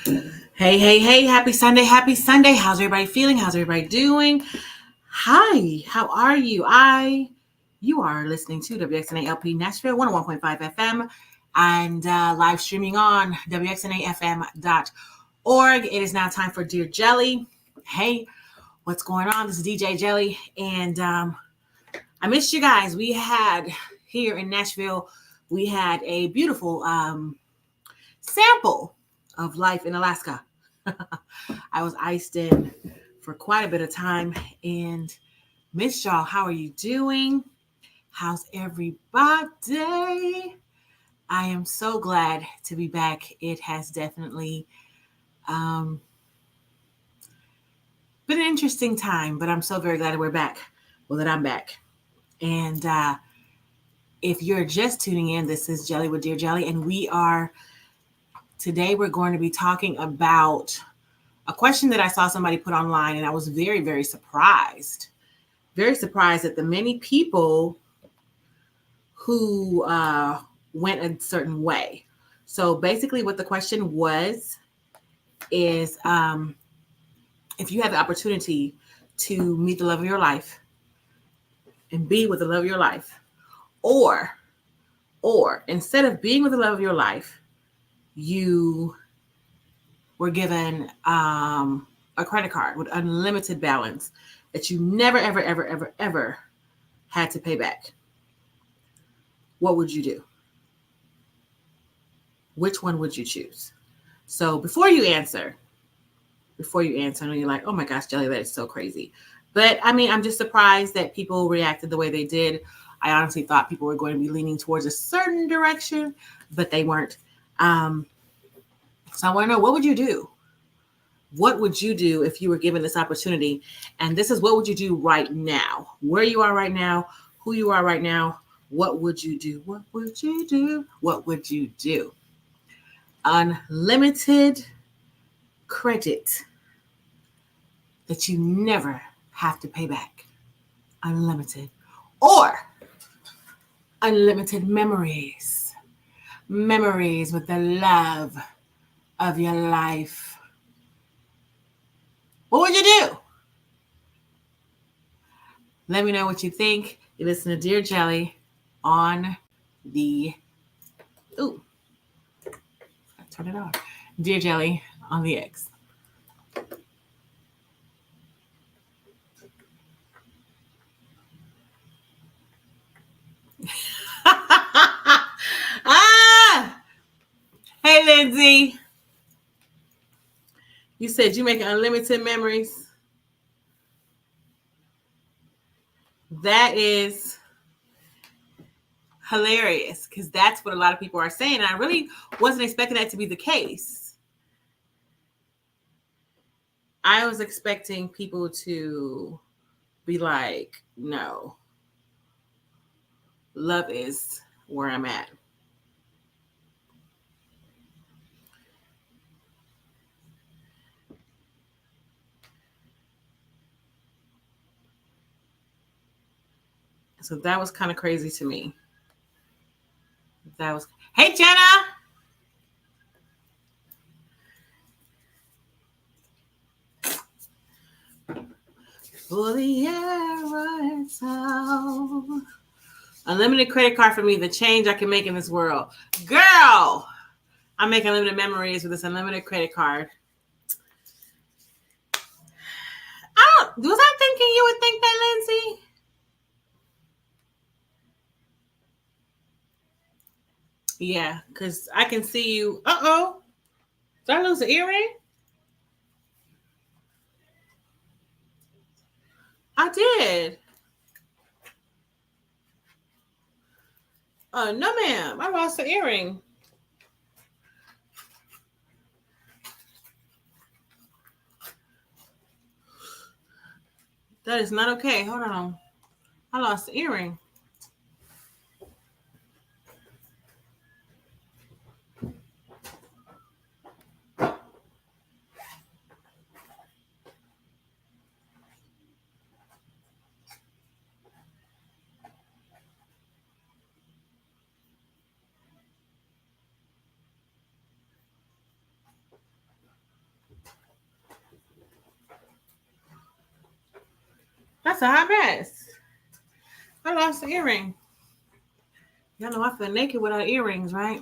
Hey, hey, hey, happy Sunday, happy Sunday. How's everybody feeling? How's everybody doing? Hi, how are you? You are listening to WXNA LP Nashville 101.5 FM and live streaming on WXNAFM.org. It is now time for Dear Jelly. Hey, what's going on? This is DJ Jelly, and I missed you guys. We had here in Nashville, we had a beautiful sample of life in Alaska. I was iced in for quite a bit of time and miss y'all. How are you doing? How's everybody? I am so glad to be back. It has definitely been an interesting time, but I'm so very glad that we're back. Well, that I'm back. And if you're just tuning in, this is Jelly with Dear Jelly, and today we're going to be talking about a question that I saw somebody put online, and I was very, very surprised. Very surprised at the many people who went a certain way. So basically what the question was is if you had the opportunity to meet the love of your life and be with the love of your life, or instead of being with the love of your life, you were given a credit card with unlimited balance that you never, ever, ever, ever, ever had to pay back. What would you do? Which one would you choose? So before you answer, I know you're like, oh my gosh, Jelly, that is so crazy. But I mean, I'm just surprised that people reacted the way they did. I honestly thought people were going to be leaning towards a certain direction, but they weren't. So I want to know, what would you do? What would you do if you were given this opportunity? And this is what would you do right now? Where you are right now, who you are right now, what would you do? What would you do? What would you do? Unlimited credit that you never have to pay back. Unlimited. Or unlimited memories. Memories with the love of your life. What would you do? Let me know what you think. You listen to Dear Jelly on the... Ooh. Turn it off. Dear Jelly on the X. Hey, Lindsay. You said you make unlimited memories. That is hilarious because that's what a lot of people are saying. And I really wasn't expecting that to be the case. I was expecting people to be like, no, love is where I'm at. So that was kind of crazy to me. Hey, Jenna. For the arrows out. Unlimited credit card for me, the change I can make in this world. Girl, I'm making unlimited memories with this unlimited credit card. Was I thinking you would think that, Lindsay? Yeah, because I can see you. Uh-oh. Did I lose an earring? I did. No, ma'am. I lost an earring. That is not okay. Hold on. I lost the earring. That's a hot mess. I lost the earring. Y'all know I feel naked without earrings, right?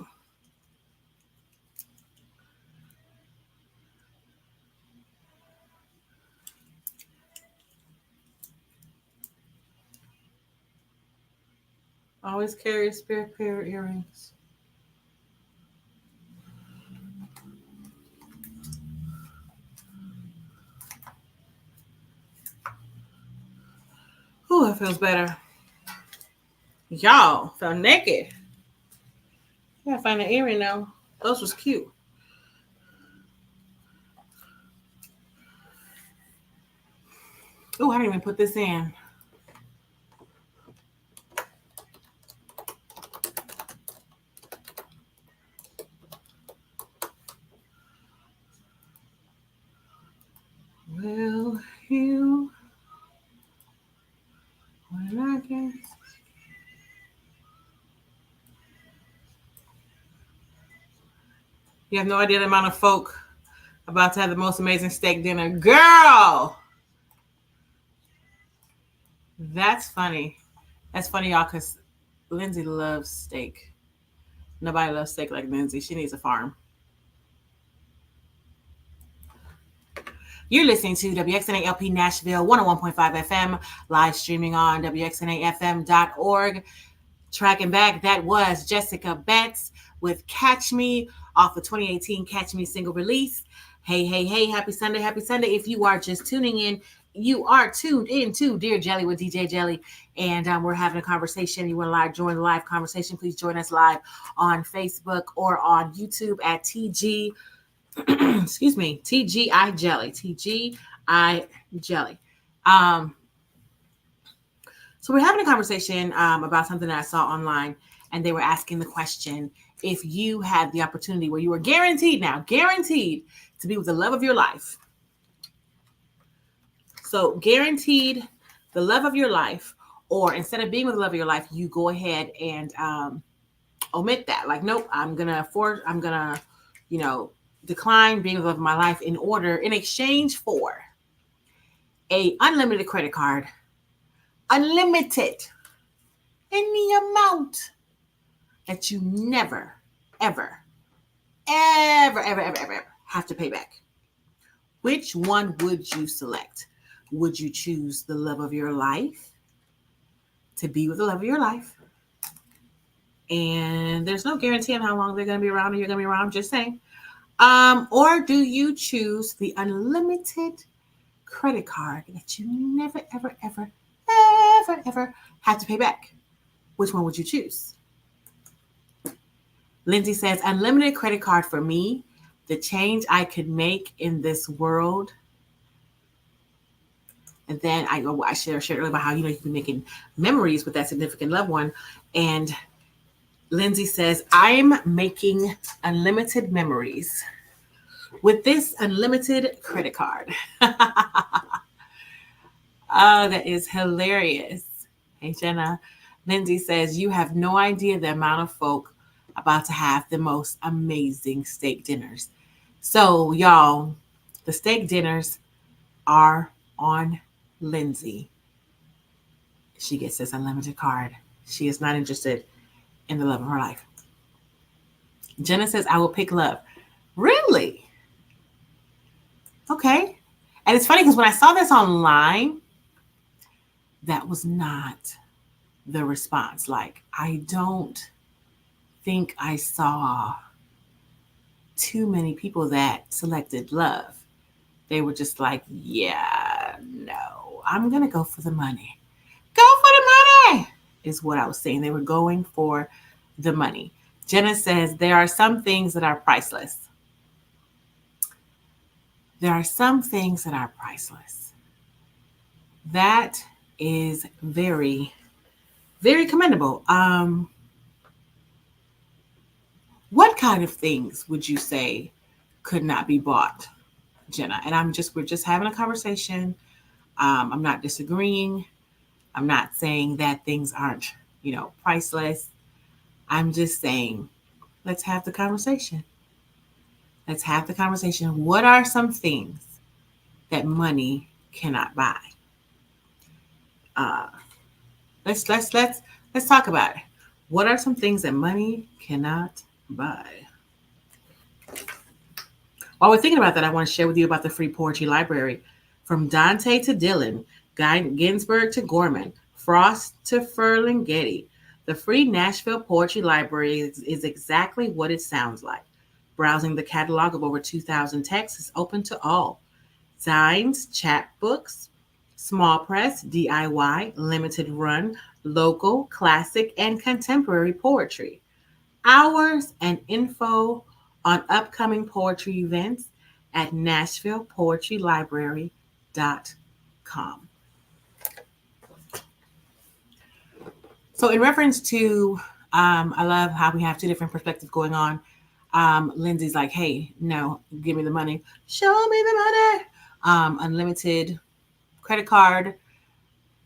Always carry a spare pair of earrings. Ooh, that feels better. Y'all felt naked. I gotta find an earring now. Those was cute. Oh, I didn't even put this in. Will you? When I can. You have no idea the amount of folk about to have the most amazing steak dinner. Girl! That's funny. That's funny, y'all, because Lindsay loves steak. Nobody loves steak like Lindsay. She needs a farm. You're listening to WXNALP Nashville 101.5 FM, live streaming on WXNAFM.org. Tracking back, that was Jessica Betts with Catch Me off the 2018 Catch Me single release. Hey, hey, hey, happy Sunday, happy Sunday. If you are just tuning in, you are tuned in to Dear Jelly with DJ Jelly, and we're having a conversation. You want to join the live conversation, please join us live on Facebook or on YouTube at TG, excuse me, TGI Jelly, TGI Jelly. So we're having a conversation about something that I saw online, and they were asking the question, if you had the opportunity where you were guaranteed to be with the love of your life. So guaranteed the love of your life, or instead of being with the love of your life, you go ahead and omit that. Like, nope, I'm gonna, decline being with the love of my life in exchange for a unlimited credit card, unlimited, any amount that you never, ever have to pay back. Which one would you select? Would you choose the love of your life, to be with the love of your life? And there's no guarantee on how long they're going to be around or you're going to be around, I'm just saying. Or do you choose the unlimited credit card that you never, ever have to pay back? Which one would you choose? Lindsay says, unlimited credit card for me, the change I could make in this world. And then I shared earlier about how, you can be making memories with that significant loved one. And Lindsay says, I'm making unlimited memories with this unlimited credit card. Oh, that is hilarious. Hey, Jenna. Lindsay says, you have no idea the amount of folk about to have the most amazing steak dinners. So, y'all, the steak dinners are on Lindsay. She gets this unlimited card. She is not interested in the love of her life. Jenna says, I will pick love. Really? Okay. And it's funny because when I saw this online, that was not the response. Like, I don't think I saw too many people that selected love. They were just like, yeah, no, I'm going to go for the money. Go for the money is what I was saying. They were going for the money. Jenna says, there are some things that are priceless. There are some things that are priceless. That is very, very commendable. What kind of things would you say could not be bought, Jenna? And we're just having a conversation. I'm not disagreeing. I'm not saying that things aren't, priceless. I'm just saying, let's have the conversation. Let's have the conversation. What are some things that money cannot buy? Let's talk about it. What are some things that money cannot buy? While we're thinking about that, I want to share with you about the free poetry library. From Dante to Dylan, Ginsberg to Gorman, Frost to Ferlinghetti, the free Nashville Poetry Library is exactly what it sounds like. Browsing the catalog of over 2,000 texts is open to all. Zines, chapbooks, small press, DIY, limited run, local, classic, and contemporary poetry. Hours and info on upcoming poetry events at NashvillePoetryLibrary.com. So, in reference to, I love how we have two different perspectives going on. Lindsay's like, hey, no, give me the money. Show me the money. Unlimited credit card.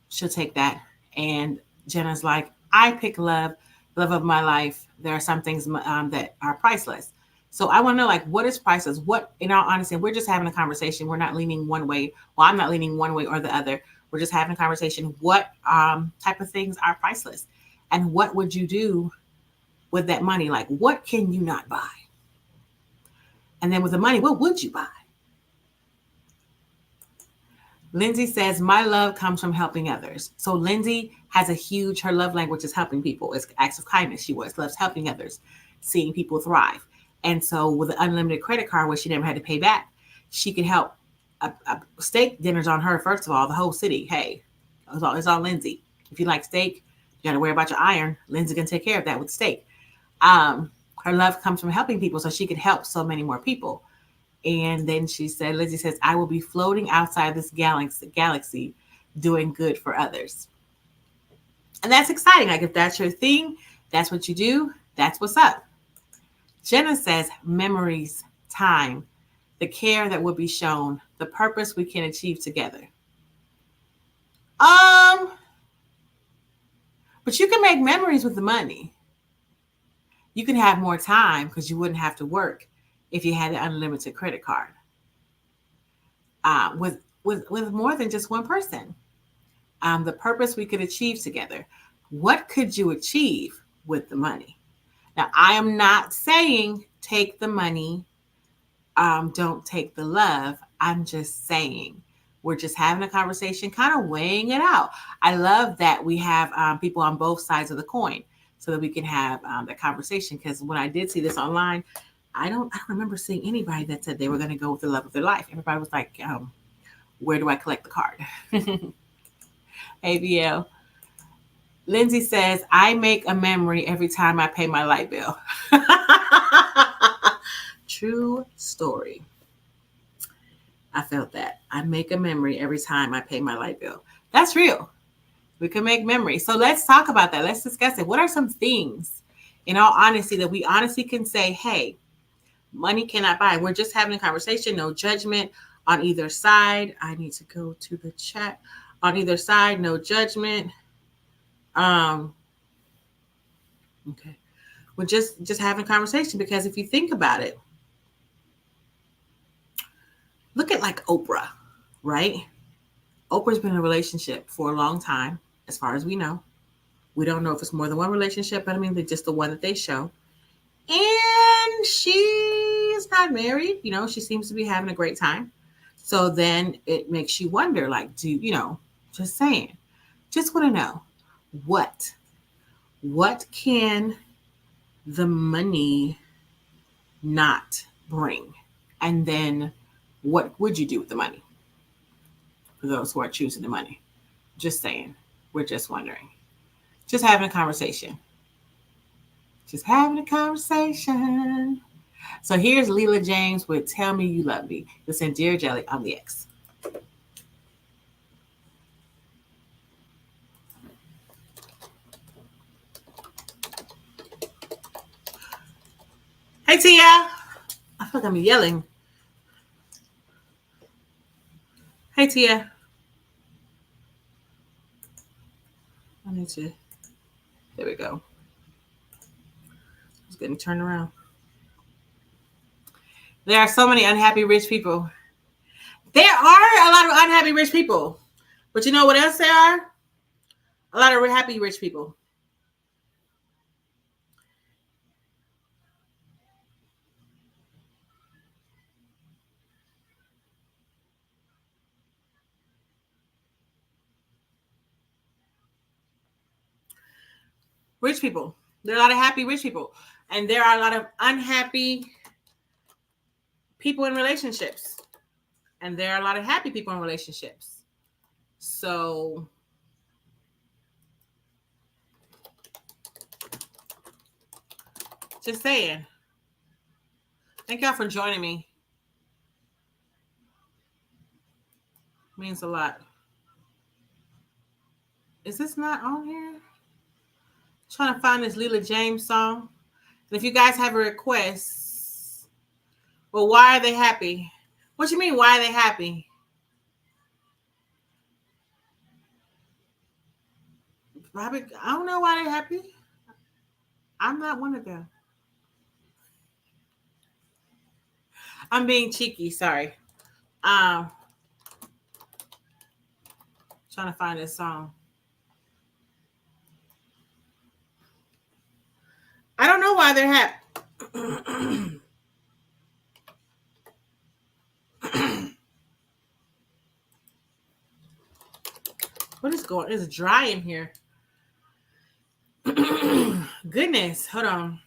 She'll take that. And Jenna's like, I pick love of my life. There are some things that are priceless. So I want to know, like, what is priceless? What, in all honesty, we're just having a conversation. We're not leaning one way. Well, I'm not leaning one way or the other. We're just having a conversation. What type of things are priceless? And what would you do with that money? Like, what can you not buy? And then with the money, what would you buy? Lindsay says, my love comes from helping others. So Lindsay has her love language is helping people. It's acts of kindness. She loves helping others, seeing people thrive. And so with an unlimited credit card, where she never had to pay back, she could help. Steak dinner's on her, first of all, the whole city. Hey, it's all Lindsay. If you like steak, you got to worry about your iron. Lindsay can take care of that with steak. Her love comes from helping people, so she could help so many more people. And then Lindsay says, I will be floating outside this galaxy doing good for others. And that's exciting. Like, if that's your thing, that's what you do, that's what's up. Jenna says, memories, time, the care that will be shown, the purpose we can achieve together. But you can make memories with the money. You can have more time because you wouldn't have to work if you had an unlimited credit card. With more than just one person. The purpose we could achieve together. What could you achieve with the money? Now, I am not saying take the money, don't take the love. I'm just saying we're just having a conversation, kind of weighing it out. I love that we have people on both sides of the coin so that we can have that conversation. Because when I did see this online, I don't remember seeing anybody that said they were going to go with the love of their life. Everybody was like, where do I collect the card? ABL. Lindsay says, I make a memory every time I pay my light bill. True story. I felt that. I make a memory every time I pay my light bill. That's real. We can make memories. So let's talk about that. Let's discuss it. What are some things, in all honesty, that we honestly can say, hey, money cannot buy? We're just having a conversation, no judgment on either side. I need to go to the chat. On either side, no judgment. Okay. We're just having a conversation, because if you think about it, look at like Oprah, right? Oprah's been in a relationship for a long time, as far as we know. We don't know if it's more than one relationship, but I mean, just the one that they show. And she's not married. She seems to be having a great time. So then it makes you wonder, like, just saying, just want to know what can the money not bring? And then what would you do with the money? For those who are choosing the money. Just saying. We're just wondering. Just having a conversation. Just having a conversation. So here's Leela James with Tell Me You Love Me. Listen, Dear Jelly on the X. Hey, Tia. I feel like I'm yelling. Hey, Tia. I need to. There we go. It's getting turned around. There are so many unhappy rich people. There are a lot of unhappy rich people. But you know what else there are? A lot of happy rich people. Rich people. There are a lot of happy rich people. And there are a lot of unhappy people in relationships. And there are a lot of happy people in relationships. So just saying. Thank y'all for joining me. Means a lot. Is this not on here? Trying to find this Leela James song. And if you guys have a request, well, why are they happy? What you mean, why are they happy? Robert, I don't know why they're happy. I'm not one of them. I'm being cheeky, sorry. Trying to find this song. I don't know why they're happy. What is going? It's dry in here. Goodness, hold on.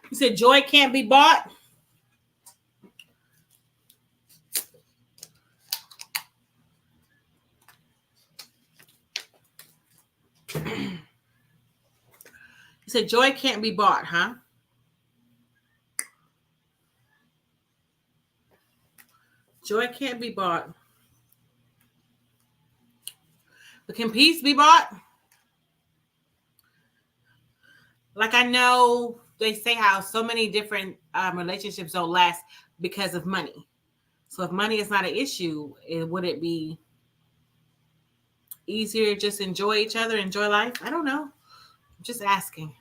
You said joy can't be bought. You said joy can't be bought, huh? Joy can't be bought. But can peace be bought? Like, I know they say how so many different relationships don't last because of money. So if money is not an issue, would it be easier to just enjoy each other, enjoy life? I don't know. I'm just asking.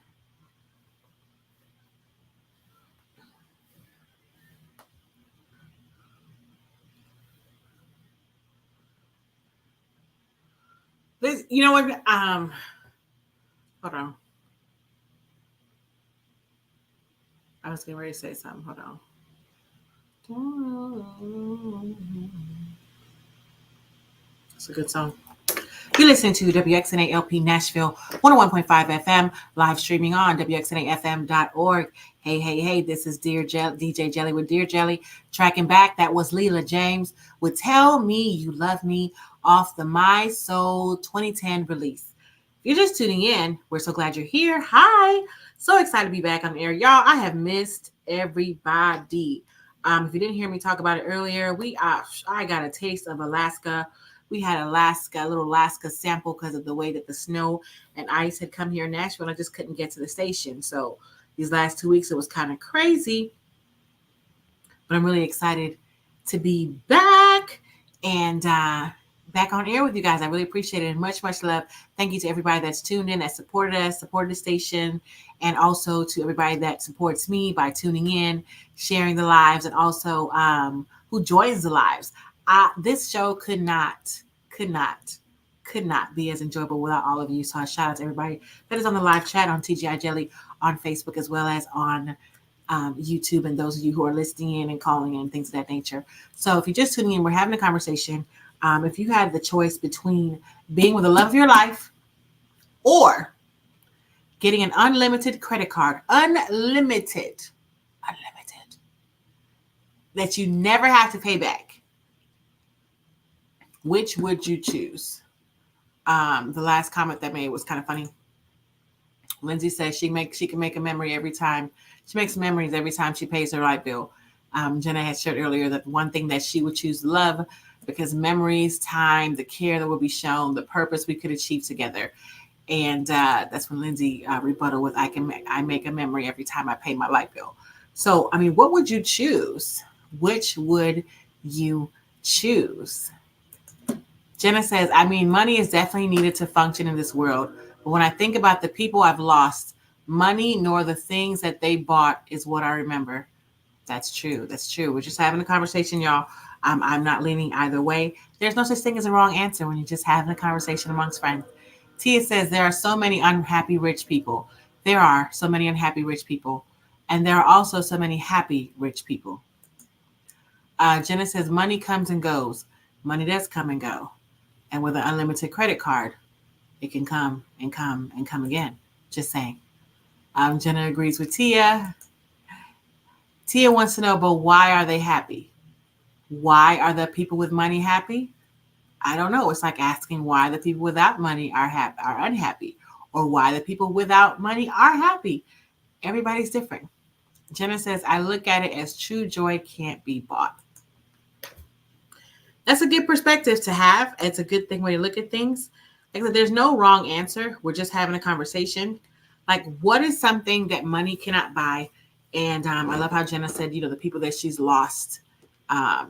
This, you know what? Hold on. I was getting ready to say something. Hold on. It's a good song. You're listening to WXNA LP Nashville 101.5 FM, live streaming on WXNAFM.org. Hey, this is DJ Jelly with Dear Jelly. Tracking back, that was Leela James with Tell Me You Love Me off the My Soul 2010 release. If you're just tuning in, we're so glad you're here. Hi. So excited to be back on the air. Y'all, I have missed everybody. If you didn't hear me talk about it earlier, I got a taste of Alaska. We had a little Alaska sample because of the way that the snow and ice had come here in Nashville. I just couldn't get to the station. So these last 2 weeks, it was kind of crazy. But I'm really excited to be back and back on air with you guys. I really appreciate it and much love. Thank you to everybody that's tuned in, that supported us, supported the station, and also to everybody that supports me by tuning in, sharing the lives, and also who joins the lives. This show could not be as enjoyable without all of you. So I shout out to everybody that is on the live chat on TGI Jelly on Facebook, as well as on YouTube, and those of you who are listening in and calling in, things of that nature. So if you're just tuning in, we're having a conversation. If you had the choice between being with the love of your life or getting an unlimited credit card, unlimited, that you never have to pay back, which would you choose? The last comment that made was kind of funny. Lindsay says she can make a memory every time. She makes memories every time she pays her light bill. Jenna had shared earlier that one thing that she would choose love, because memories, time, the care that will be shown, the purpose we could achieve together. And that's when Lindsay rebutted with, I make a memory every time I pay my light bill. So, I mean, what would you choose? Which would you choose? Jenna says, I mean, money is definitely needed to function in this world. But when I think about the people I've lost, Money nor the things that they bought is what I remember. That's true. That's true. We're just having a conversation, y'all. I'm not leaning either way. There's no such thing as a wrong answer when you're just having a conversation amongst friends. Tia says there are so many unhappy rich people. There are so many unhappy rich people. And there are also so many happy rich people. Jenna says money comes and goes. Money does come and go. And with an unlimited credit card, it can come and come and come again. Just saying. Jenna agrees with Tia. Tia wants to know, but why are they happy? Why are the people with money happy? I don't know. It's like asking why the people without money are unhappy, or why the people without money are happy. Everybody's different. Jenna says, I look at it as true joy can't be bought. That's a good perspective to have. It's a good way to look at things. Like I said, there's no wrong answer. We're just having a conversation. Like, what is something that money cannot buy? And I love how Jenna said, the people that she's lost, I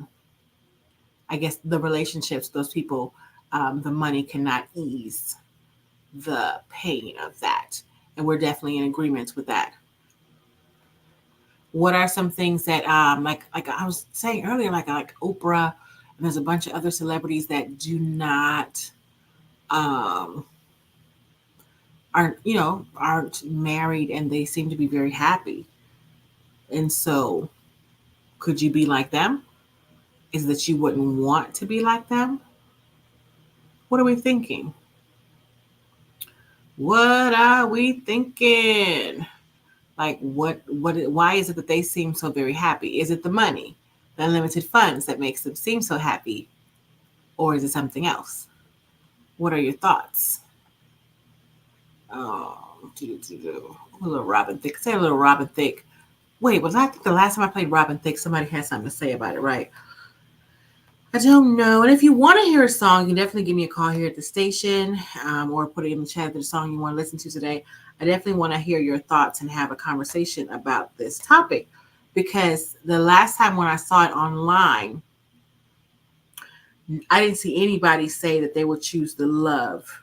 guess the relationships, those people, the money cannot ease the pain of that. And we're definitely in agreement with that. What are some things that, like I was saying earlier, like Oprah, and there's a bunch of other celebrities that do not, aren't married, and they seem to be very happy. And so, could you be like them? Is that you wouldn't want to be like them? What are we thinking? What are we thinking? Like, why is it that they seem so very happy? Is it the money, the unlimited funds that makes them seem so happy? Or is it something else? What are your thoughts? A little Robin Thicke. Say a little Robin Thicke. Wait, I think the last time I played Robin Thicke, somebody had something to say about it, right? I don't know. And if you want to hear a song, you can definitely give me a call here at the station, or put it in the chat, the song you want to listen to today. I definitely want to hear your thoughts and have a conversation about this topic, because the last time when I saw it online, I didn't see anybody say that they would choose the love.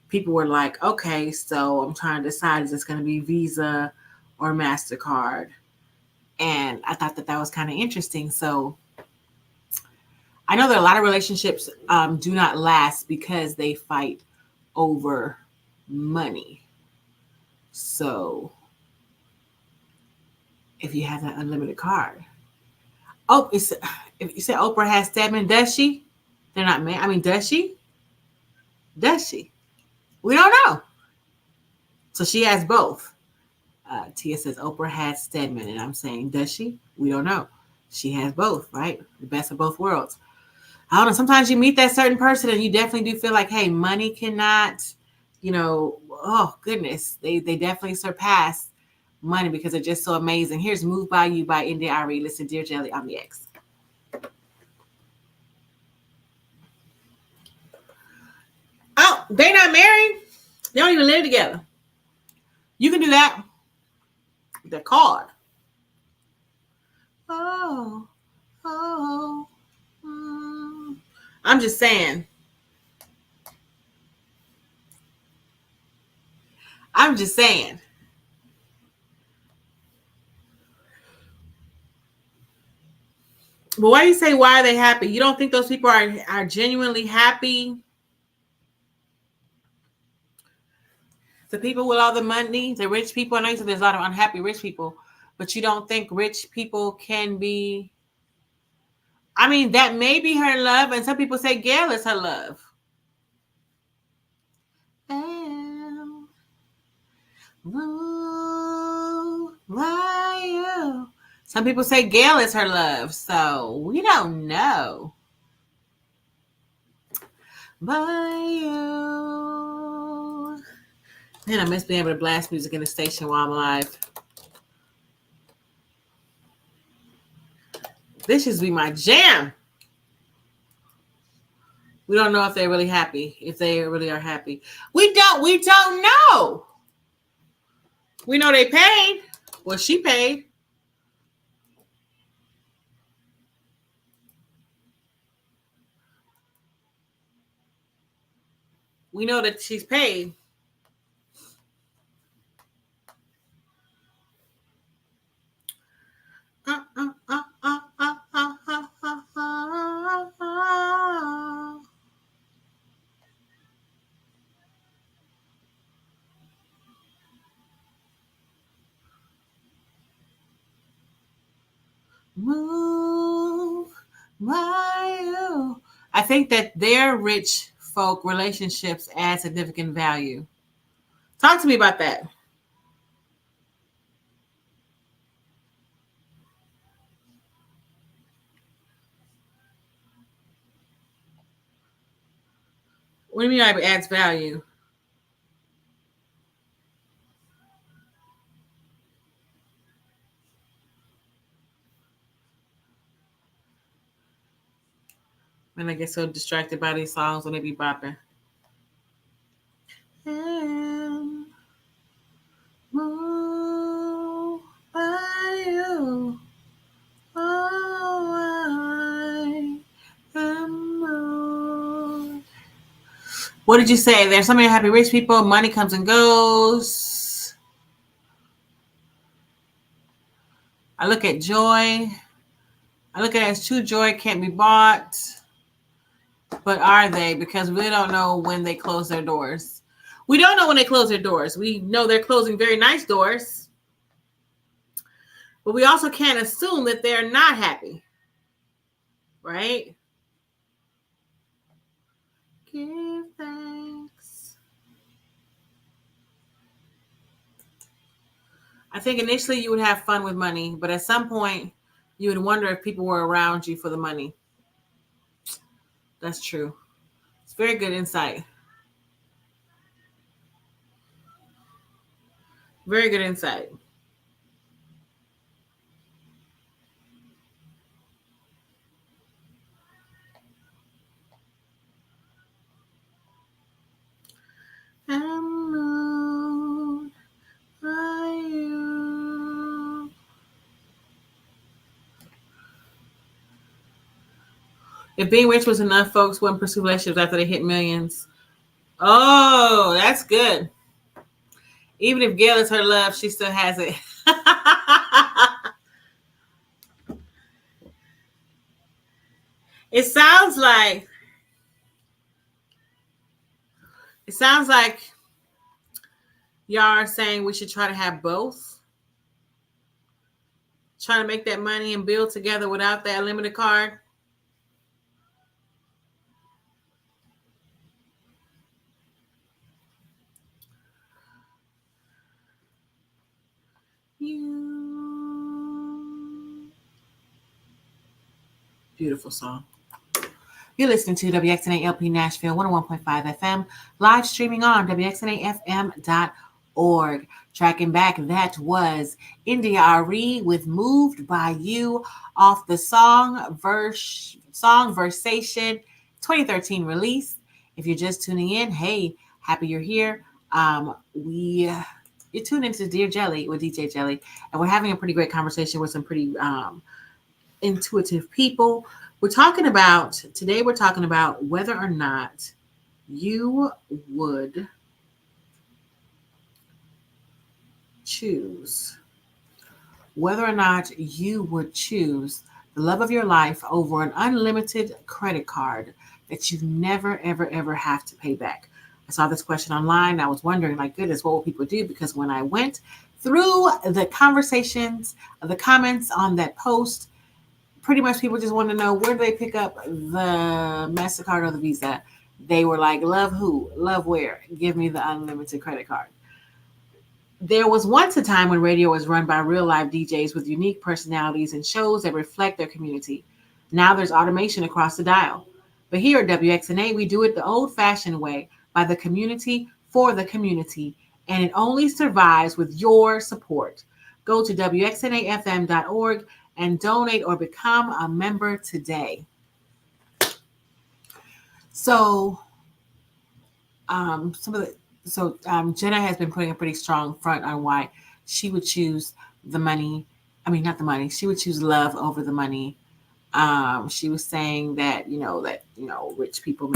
People were like, okay, so I'm trying to decide, is this going to be Visa or MasterCard? And I thought that was kind of interesting. So I know that a lot of relationships do not last because they fight over money. So if you have an unlimited card, if you say Oprah has Stedman, does she? They're not married. I mean, does she? Does she? We don't know. So she has both. Tia says Oprah has Stedman, and I'm saying, does she? We don't know. She has both, right? The best of both worlds. I don't know. Sometimes you meet that certain person and you definitely do feel like, hey, money cannot, oh goodness, they definitely surpass money because they're just so amazing. Here's Move By You by India.Arie. Listen, Dear Jelly on the X. Oh, they're not married? They don't even live together. You can do that. The card. Oh. I'm just saying. But why do you say, why are they happy? You don't think those people are genuinely happy? The people with all the money, the rich people, I know you said there's a lot of unhappy rich people, but you don't think rich people can be... I mean, that may be her love, and some people say Gayle is her love. Some people say Gayle is her love, so we don't know. By you. Man, I must be able to blast music in the station while I'm alive. This should be my jam. We don't know if they're really happy, if they really are happy. We don't know. We know they paid. Well, she paid. We know that she's paid. Move by you. I think that their rich folk relationships add significant value. Talk to me about that. What do you mean it adds value? When I get so distracted by these songs when they be bopping. And move by you. Oh, I am moved. What did you say? There's so many happy rich people. Money comes and goes. I look at joy. I look at it as true joy can't be bought. But are they? Because we don't know when they close their doors. We don't know when they close their doors. We know they're closing very nice doors. But we also can't assume that they're not happy. Right? Give thanks. I think initially you would have fun with money, but at some point you would wonder if people were around you for the money. That's true. It's very good insight. Very good insight. I'm moved by you. If being rich was enough, folks wouldn't pursue relationships after they hit millions. Oh, that's good. Even if Gail is her love, she still has it. It sounds like y'all are saying we should try to have both. Try to make that money and build together without that limited card. You. Beautiful song. You're listening to WXNA LP Nashville 101.5 FM, live streaming on WXNAFM.org. Tracking back, that was India Ari with Moved by You off the Versation 2013 release. If you're just tuning in, hey, happy you're here. You're tuned into Dear Jelly with DJ Jelly, and we're having a pretty great conversation with some pretty intuitive people. We're talking about whether or not you would choose the love of your life over an unlimited credit card that you never, ever, ever have to pay back. I saw this question online. I was wondering, like, goodness, what will people do? Because when I went through the conversations, the comments on that post, pretty much people just want to know, where do they pick up the MasterCard or the Visa? They were like, love who? Love where? Give me the unlimited credit card. There was once a time when radio was run by real live DJs with unique personalities and shows that reflect their community. Now there's automation across the dial. But here at WXNA, we do it the old-fashioned way, by the community, for the community, and it only survives with your support. Go to WXNAFM.org and donate or become a member today. So, Jenna has been putting a pretty strong front on why she would choose the money. I mean, not the money. She would choose love over the money. She was saying that, rich people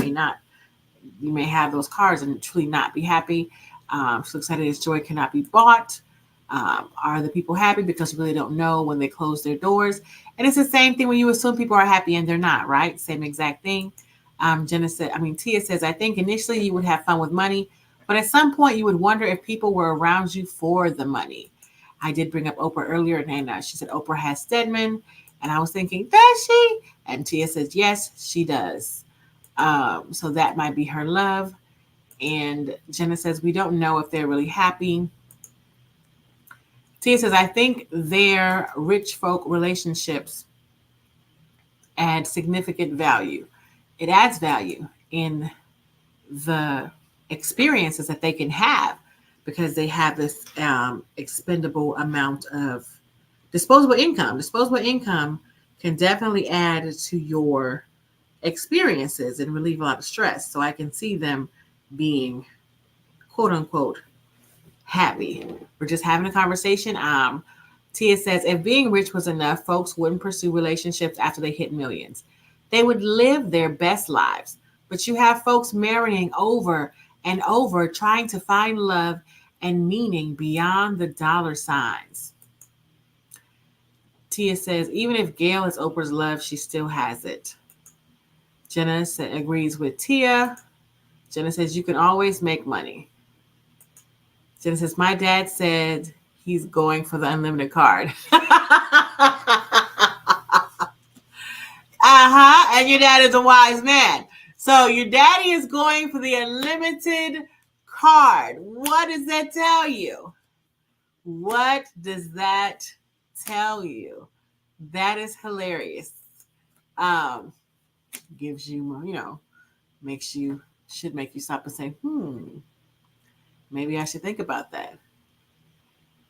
you may have those cards and truly not be happy. She looks at it as joy cannot be bought. Are the people happy? Because you really don't know when they close their doors. And it's the same thing when you assume people are happy and they're not, right? Same exact thing. Tia says, I think initially you would have fun with money, but at some point you would wonder if people were around you for the money. I did bring up Oprah earlier, and she said Oprah has Stedman. And I was thinking, does she? And Tia says, yes, she does. So that might be her love. And Jenna says, we don't know if they're really happy. Tia says, I think their rich folk relationships add significant value. It adds value in the experiences that they can have because they have this expendable amount of disposable income. Disposable income can definitely add to your experiences and relieve a lot of stress. So I can see them being quote unquote happy. We're just having a conversation. Tia says, if being rich was enough, folks wouldn't pursue relationships after they hit millions. They would live their best lives. But you have folks marrying over and over, trying to find love and meaning beyond the dollar signs. Tia says, even if Gail is Oprah's love, she still has it. Jenna agrees with Tia. Jenna says, you can always make money. Jenna says, my dad said he's going for the unlimited card. And your dad is a wise man. So your daddy is going for the unlimited card. What does that tell you? What does that tell you? That is hilarious. Gives you, should make you stop and say, maybe I should think about that.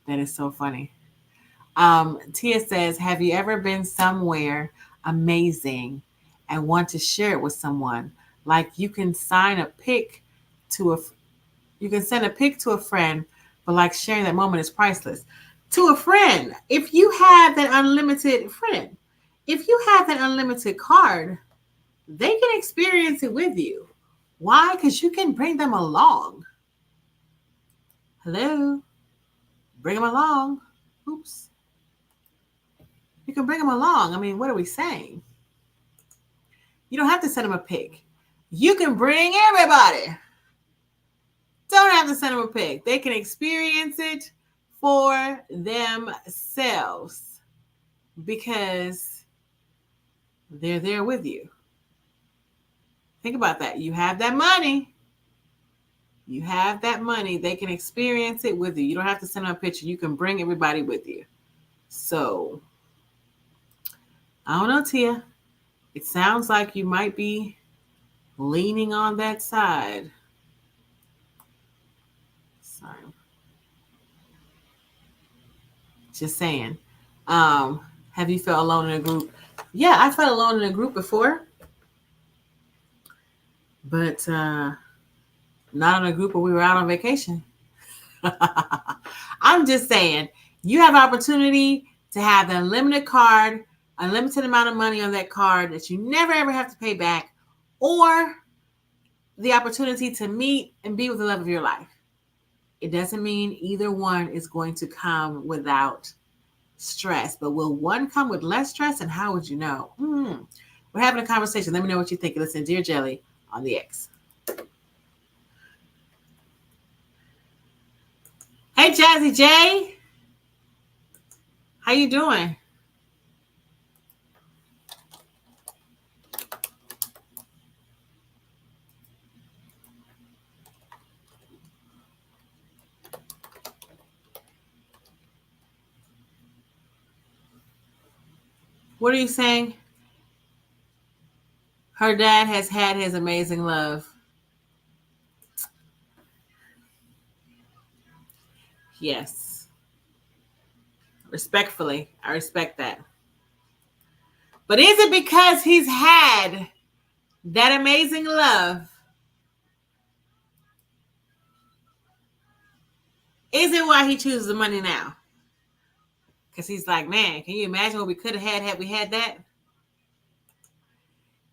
That is so funny. Tia says, have you ever been somewhere amazing and want to share it with someone? Like you can send a pic to a friend, but like sharing that moment is priceless. To a friend, if you have that unlimited card, they can experience it with you. Why? Because you can bring them along. Hello? Bring them along. Oops. You can bring them along. I mean, what are we saying? You don't have to send them a pic. You can bring everybody. Don't have to send them a pic. They can experience it for themselves because they're there with you. Think about that. You have that money. They can experience it with you. You don't have to send them a picture. You can bring everybody with you. So, I don't know, Tia. It sounds like you might be leaning on that side. Sorry. Just saying. Have you felt alone in a group? Yeah, I felt alone in a group before. But not in a group where we were out on vacation. I'm just saying, you have opportunity to have the unlimited card, unlimited amount of money on that card that you never ever have to pay back, or the opportunity to meet and be with the love of your life. It doesn't mean either one is going to come without stress, but will one come with less stress, and how would you know? We're having a conversation. Let me know what you think. Listen, Dear Jelly on the X. Hey, Jazzy J. How you doing? What are you saying? Her dad has had his amazing love. Yes. Respectfully, I respect that. But is it because he's had that amazing love? Is it why he chooses the money now? Because he's like, man, can you imagine what we could have had we had that?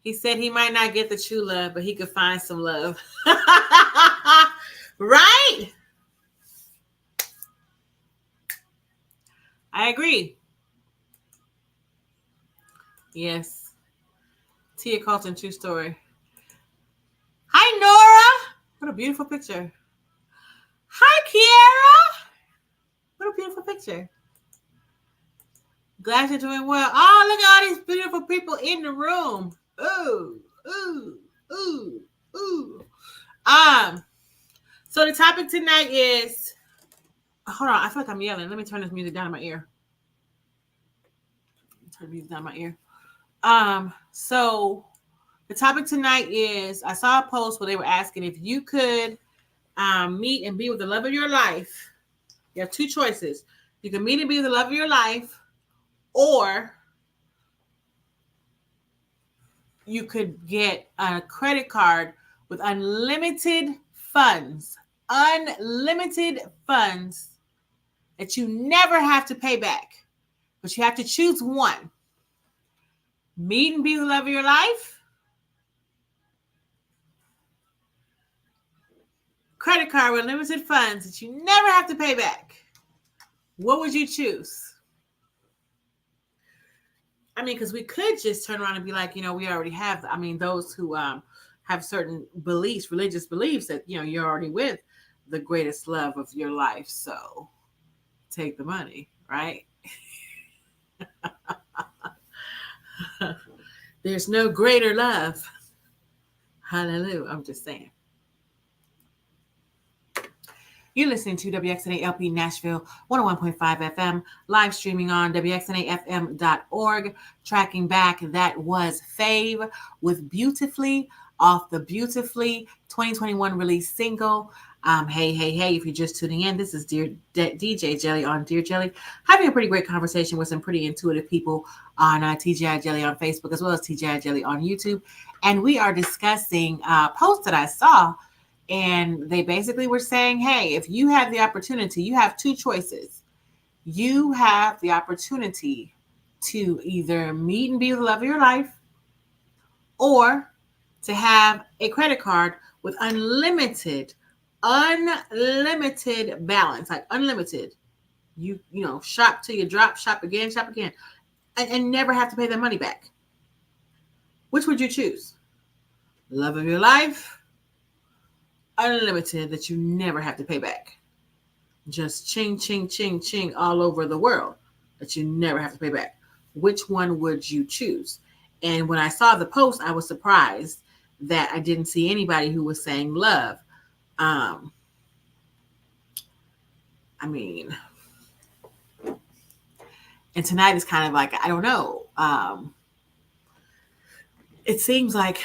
He said he might not get the true love, but he could find some love. Right? I agree. Yes. Tia Carlton, true story. Hi, Nora. What a beautiful picture. Hi, Kiara. What a beautiful picture. Glad you're doing well. Oh, look at all these beautiful people in the room. Ooh, ooh, ooh, ooh. So the topic tonight is, hold on, I feel like I'm yelling. Let me turn this music down in my ear. Turn the music down in my ear. So the topic tonight is, I saw a post where they were asking if you could meet and be with the love of your life. You have two choices. You can meet and be with the love of your life, or you could get a credit card with unlimited funds. Unlimited funds that you never have to pay back. But you have to choose one. Meet and be the love of your life. Credit card with limited funds that you never have to pay back. What would you choose? I mean, because we could just turn around and be like, we already have, those who have certain beliefs, religious beliefs that, you're already with the greatest love of your life. So take the money, right? There's no greater love. Hallelujah. I'm just saying. You're listening to WXNA-LP Nashville 101.5 FM, live streaming on WXNAFM.org. Tracking back, that was Fave with Beautifully off the Beautifully 2021 release single. Hey, if you're just tuning in, this is DJ Jelly on Dear Jelly, having a pretty great conversation with some pretty intuitive people on TGI Jelly on Facebook, as well as TGI Jelly on YouTube. And we are discussing posts that I saw. And they basically were saying, hey, if you have the opportunity, you have two choices. You have the opportunity to either meet and be with the love of your life, or to have a credit card with unlimited balance, like unlimited. You shop till you drop, shop again, and never have to pay that money back. Which would you choose? Love of your life, unlimited that you never have to pay back. Just ching, ching, ching, ching all over the world that you never have to pay back. Which one would you choose? And when I saw the post, I was surprised that I didn't see anybody who was saying love. And tonight is kind of like, I don't know. It seems like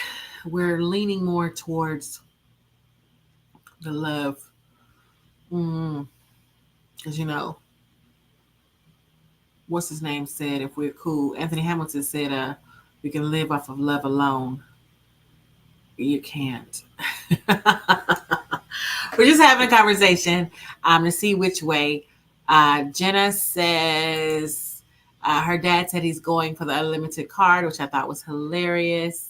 we're leaning more towards the love. Because, what's his name said, if we're cool, Anthony Hamilton said, we can live off of love alone. You can't. We're just having a conversation to see which way. Jenna says her dad said he's going for the unlimited card, which I thought was hilarious.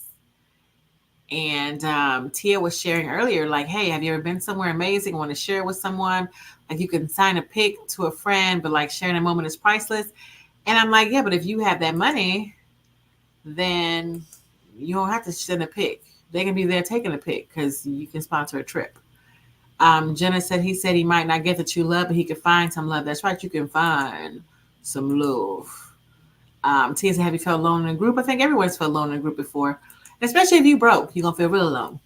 And Tia was sharing earlier, like, hey, have you ever been somewhere amazing? Want to share with someone? Like, you can sign a pic to a friend, but like sharing a moment is priceless. And I'm like, yeah, but if you have that money, then you don't have to send a pic. They can be there taking a pic because you can sponsor a trip. Jenna said he might not get the true love, but he could find some love. That's right. You can find some love. Tia said, have you felt alone in a group? I think everyone's felt alone in a group before. Especially if you broke, you're going to feel real alone.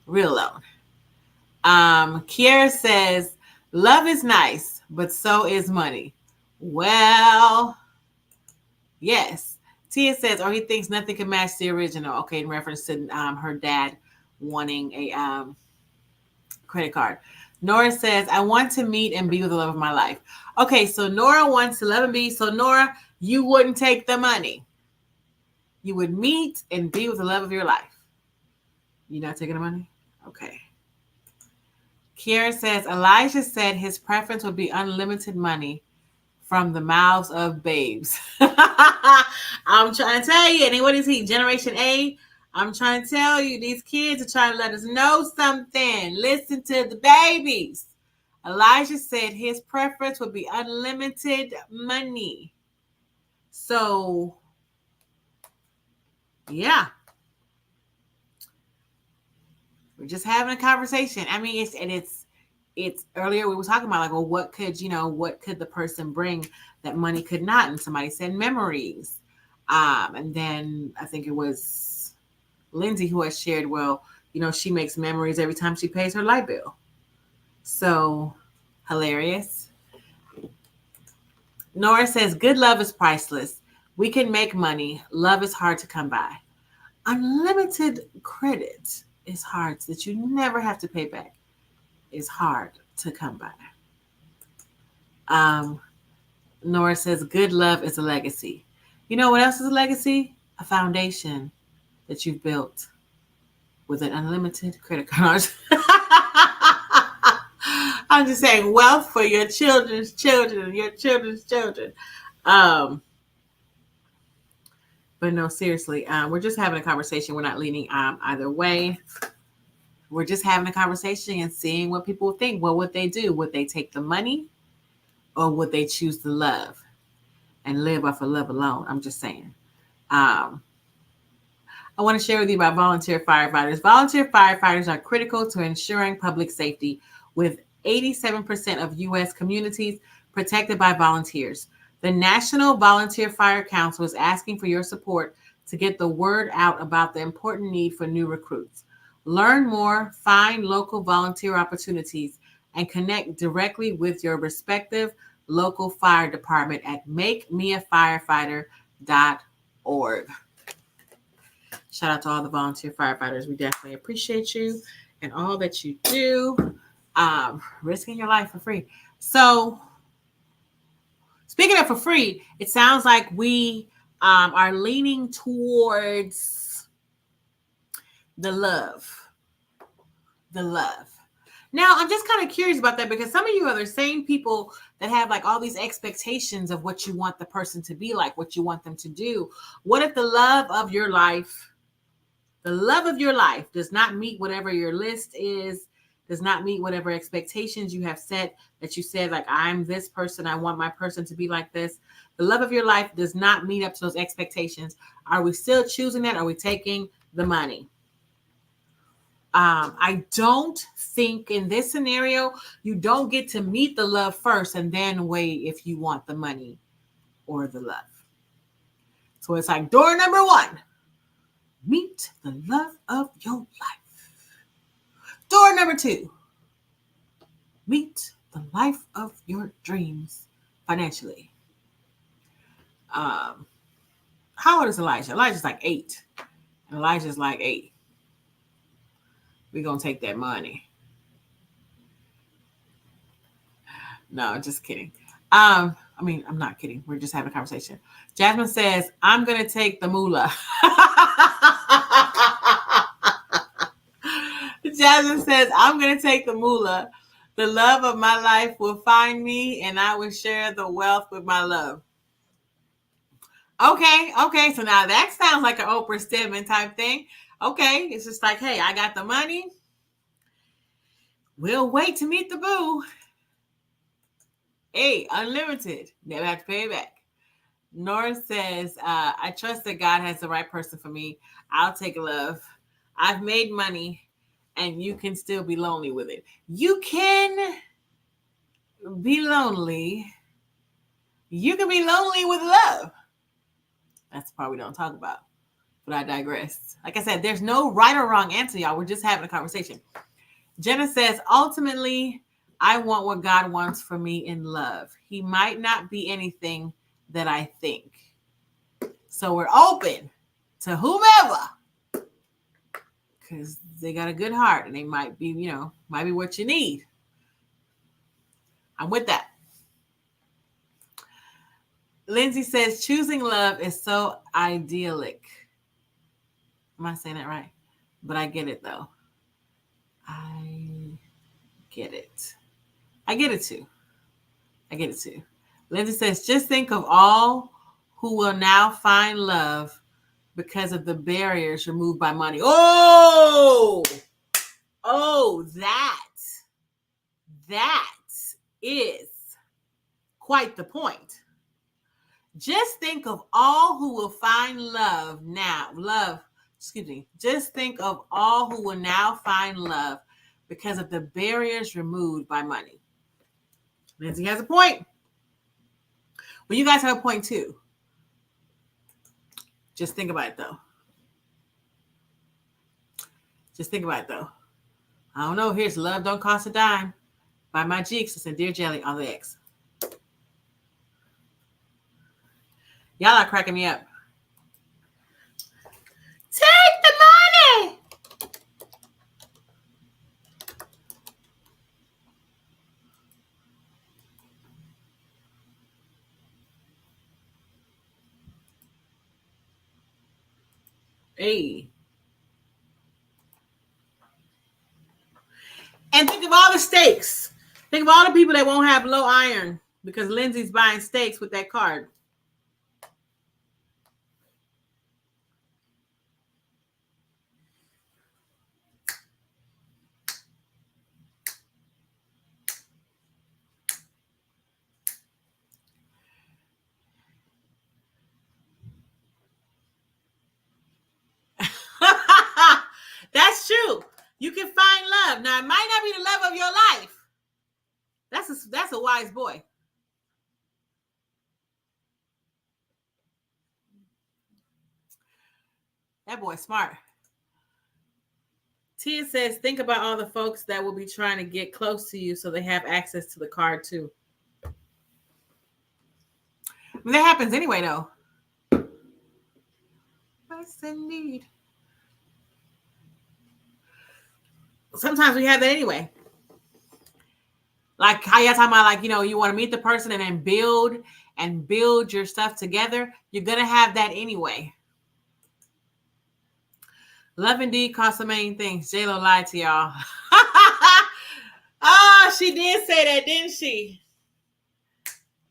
Real alone. Kiera says, love is nice, but so is money. Well, yes. Tia says, or he thinks nothing can match the original. Okay, in reference to her dad wanting a credit card. Nora says, I want to meet and be with the love of my life. Okay, so Nora wants to love and be. So Nora, you wouldn't take the money. You would meet and be with the love of your life. You're not taking the money? Okay. Kiera says, Elijah said his preference would be unlimited money from the mouths of babes. I'm trying to tell you, and what is he, Generation A? I'm trying to tell you, these kids are trying to let us know something. Listen to the babies. Elijah said his preference would be unlimited money. So, yeah. We're just having a conversation. I mean, it's earlier we were talking about like, well, what could the person bring that money could not? And somebody said memories. And then I think it was Lindsay who has shared, well, she makes memories every time she pays her light bill. So hilarious. Nora says, good love is priceless. We can make money. Love is hard to come by. Unlimited credit is hard that you never have to pay back. Is hard to come by. Nora says, good love is a legacy. You know what else is a legacy? A foundation that you've built with an unlimited credit card. I'm just saying, wealth for your children's children, your children's children. But no, seriously, we're just having a conversation. We're not leaning either way. We're just having a conversation and seeing what people think. What would they do? Would they take the money, or would they choose the love and live off of love alone? I'm just saying. I want to share with you about volunteer firefighters. Volunteer firefighters are critical to ensuring public safety, with 87% of U.S. communities protected by volunteers. The National Volunteer Fire Council is asking for your support to get the word out about the important need for new recruits. Learn more, find local volunteer opportunities, and connect directly with your respective local fire department at makemeafirefighter.org. Shout out to all the volunteer firefighters. We definitely appreciate you and all that you do, risking your life for free. So, speaking of for free, it sounds like we are leaning towards the love. The love. Now, I'm just kind of curious about that, because some of you are the same people that have like all these expectations of what you want the person to be like, what you want them to do. What if the love of your life does not meet whatever your list is, does not meet whatever expectations you have set, that you said, like, I'm this person, I want my person to be like this. The love of your life does not meet up to those expectations. Are we still choosing that? Are we taking the money? I don't think in this scenario, you don't get to meet the love first and then weigh if you want the money or the love. So it's like door number one, meet the love of your life. Door number two, meet the life of your dreams financially. How old is Elijah? Elijah's like 8. And Elijah's like 8. We're going to take that money. No, just kidding. I'm not kidding. We're just having a conversation. Jasmine says, I'm going to take the moolah. Jasmine says, I'm going to take the moolah. The love of my life will find me, and I will share the wealth with my love. Okay. So now that sounds like an Oprah Stedman type thing. Okay. It's just like, hey, I got the money. We'll wait to meet the boo. Hey, unlimited. Never have to pay it back. Nora says, I trust that God has the right person for me. I'll take love. I've made money, and you can still be lonely with it. You can be lonely. You can be lonely with love. That's the part we don't talk about. But I digress. Like I said, there's no right or wrong answer, y'all. We're just having a conversation. Jenna says, ultimately, I want what God wants for me in love. He might not be anything that I think. So we're open to whomever, because they got a good heart and they might be, might be what you need. I'm with that. Lindsay says, choosing love is so idyllic. Am I saying that right? But I get it, though. I get it. I get it, too. Lindsay says, just think of all who will now find love because of the barriers removed by money. Oh, that is quite the point. Just think of all who will find love now. Just think of all who will now find love because of the barriers removed by money. Lindsay has a point. Well, you guys have a point too. Just think about it though. I don't know. Here's Love Don't Cost a Dime by my Jeeks. It's in Dear Jelly on the X. Y'all are cracking me up. Take the money. Hey. And think of all the steaks. Think of all the people that won't have low iron because Lindsay's buying steaks with that card. That's true. You can find love. Now, it might not be the love of your life. That's a wise boy. That boy's smart. Tia says, think about all the folks that will be trying to get close to you so they have access to the card too. I mean, that happens anyway, though. What's the need? Sometimes we have that anyway. Like how y'all talking about, like, you know, you want to meet the person and then build your stuff together. You're going to have that anyway. Love indeed costs the main things. J-Lo lied to y'all. Oh, she did say that, didn't she?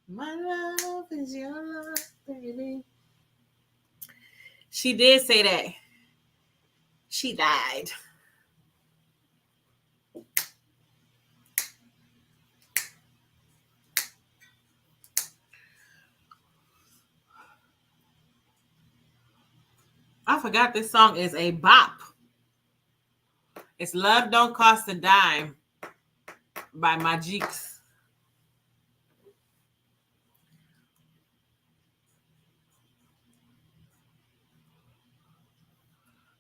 My love is your love, baby. She did say that. She lied. I forgot this song is a bop. It's Love Don't Cost a Dime by my Jeeks.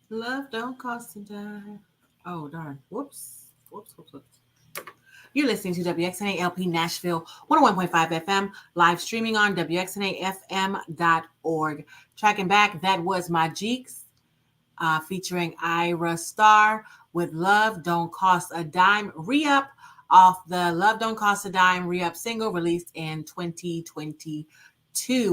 Love don't cost a dime. Oh, darn. Whoops. You're listening to WXNA LP Nashville 101.5 FM, live streaming on WXNAFM.org. Tracking back, that was my Jeeks featuring Ira Star with Love Don't Cost a Dime, re-up off the Love Don't Cost a Dime re-up single released in 2022.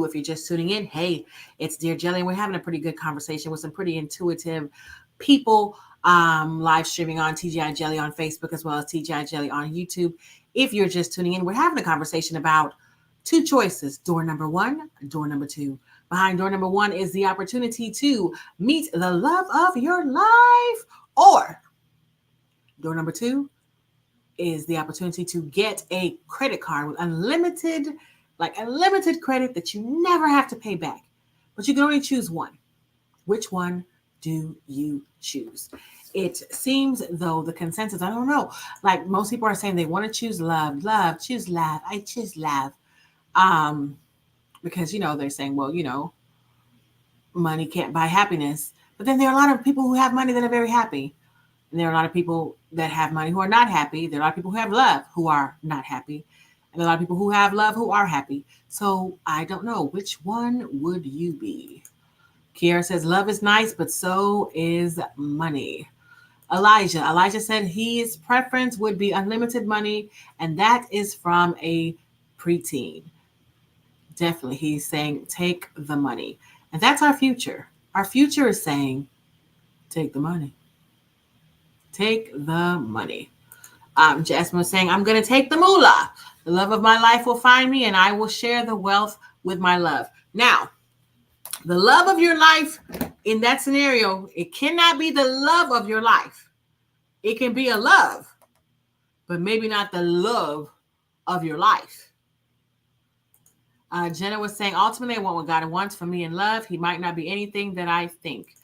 If you're just tuning in, hey, it's Dear Jelly, and we're having a pretty good conversation with some pretty intuitive people live streaming on TGI Jelly on Facebook as well as TGI Jelly on YouTube. If you're just tuning in, we're having a conversation about two choices, door number one, door number two. Behind door number one is the opportunity to meet the love of your life, or door number two is the opportunity to get a credit card with unlimited credit that you never have to pay back, but you can only choose one. Which one do you choose? It seems though the consensus, I don't know, like most people are saying they want to choose love, choose love. I choose love. Because, you know, they're saying, well, you know, money can't buy happiness. But then there are a lot of people who have money that are very happy. And there are a lot of people that have money who are not happy. There are a lot of people who have love who are not happy. And a lot of people who have love who are happy. So I don't know. Which one would you be? Kiara says, love is nice, but so is money. Elijah said his preference would be unlimited money. And that is from a preteen. Definitely. He's saying, take the money. And that's our future. Our future is saying, take the money. Take the money. Jasmine was saying, I'm going to take the moolah. The love of my life will find me, and I will share the wealth with my love. Now, the love of your life in that scenario, it cannot be the love of your life. It can be a love, but maybe not the love of your life. Jenna was saying, ultimately, I want what God wants for me in love. He might not be anything that I think.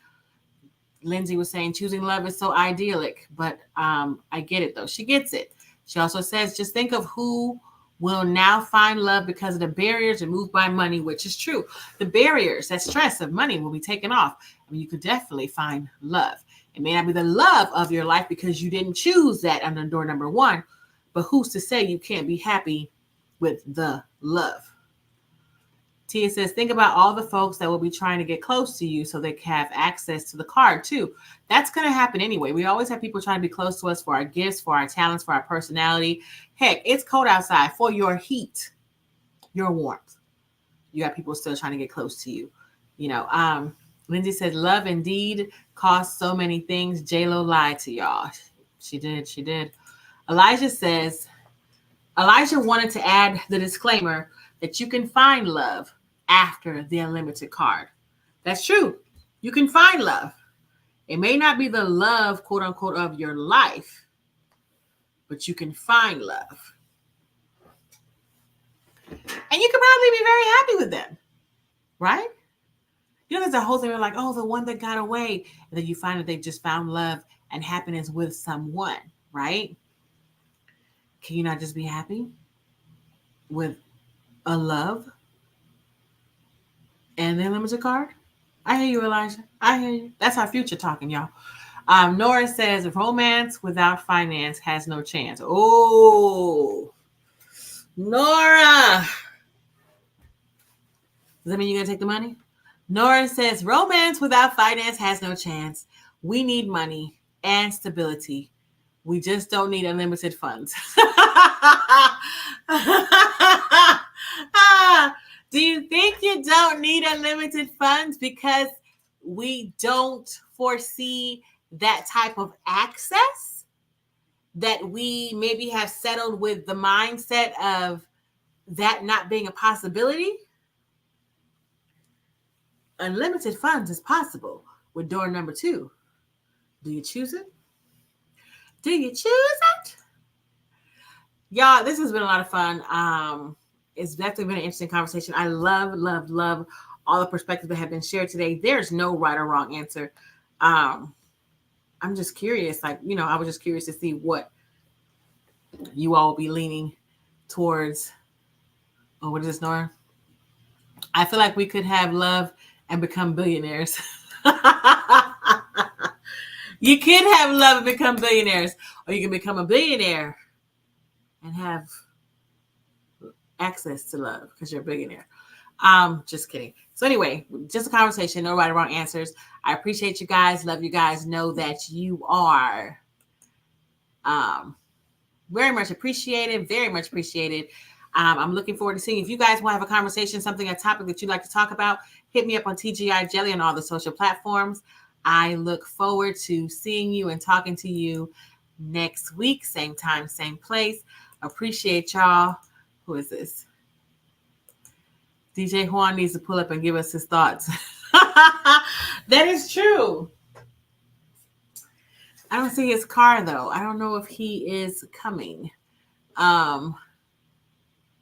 Lindsay was saying choosing love is so idyllic, but I get it though. She gets it. She also says, just think of who will now find love because of the barriers removed by money, which is true. The barriers, that stress of money will be taken off. I mean, you could definitely find love. It may not be the love of your life because you didn't choose that under door number one, but who's to say you can't be happy with the love? Tia says, think about all the folks that will be trying to get close to you so they can have access to the card too. That's going to happen anyway. We always have people trying to be close to us for our gifts, for our talents, for our personality. Heck, it's cold outside. For your heat, your warmth. You got people still trying to get close to you. You know, Lindsay says, love indeed costs so many things. J-Lo lied to y'all. She did. Elijah says, Elijah wanted to add the disclaimer that you can find love after the unlimited card. That's true. You can find love. It may not be the love, quote unquote, of your life, but you can find love. And you can probably be very happy with them, right? You know, there's a whole thing where like, oh, the one that got away. And then you find that they just found love and happiness with someone, right? Can you not just be happy with a love and the unlimited card? I hear you, Elijah. I hear you. That's our future talking, y'all. Nora says romance without finance has no chance. Oh, Nora. Does that mean you're going to take the money? Nora says romance without finance has no chance. We need money and stability. We just don't need unlimited funds. Do you think you don't need unlimited funds because we don't foresee that type of access? That we maybe have settled with the mindset of that not being a possibility? Unlimited funds is possible with door number 2. Do you choose it? Do you choose it? Y'all, this has been a lot of fun. It's definitely been an interesting conversation. I love all the perspectives that have been shared today. There's no right or wrong answer. I'm just curious. Like, you know, I was just curious to see what you all will be leaning towards. Oh, what is this, Nora? I feel like we could have love and become billionaires. You can have love and become billionaires, or you can become a billionaire and have access to love because you're a billionaire. Just kidding. So anyway, just a conversation, no right or wrong answers. I appreciate you guys. Love you guys. Know that you are very much appreciated. Very much appreciated. I'm looking forward to seeing if you guys want to have a conversation, a topic that you'd like to talk about. Hit me up on TGI Jelly on all the social platforms. I look forward to seeing you and talking to you next week. Same time, same place. Appreciate y'all. Who is this? DJ Juan needs to pull up and give us his thoughts. That is true. I don't see his car, though. I don't know if he is coming. That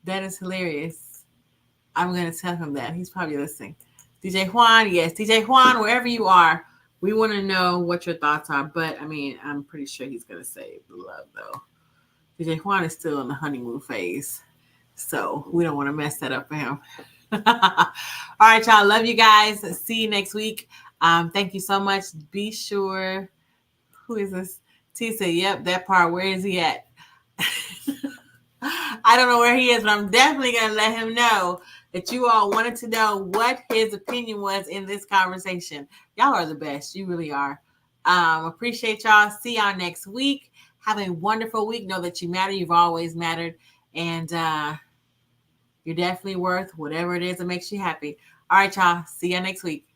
is hilarious. I'm going to tell him that. He's probably listening. DJ Juan, yes. DJ Juan, wherever you are, we want to know what your thoughts are. But, I mean, I'm pretty sure he's going to say love, though. DJ Juan is still in the honeymoon phase. So, we don't want to mess that up for him. All right, y'all. Love you guys. See you next week. Thank you so much. Be sure. Who is this? T said, yep, that part. Where is he at? I don't know where he is, but I'm definitely going to let him know that you all wanted to know what his opinion was in this conversation. Y'all are the best. You really are. Appreciate y'all. See y'all next week. Have a wonderful week. Know that you matter. You've always mattered. And you're definitely worth whatever it is that makes you happy. All right, y'all. See you next week.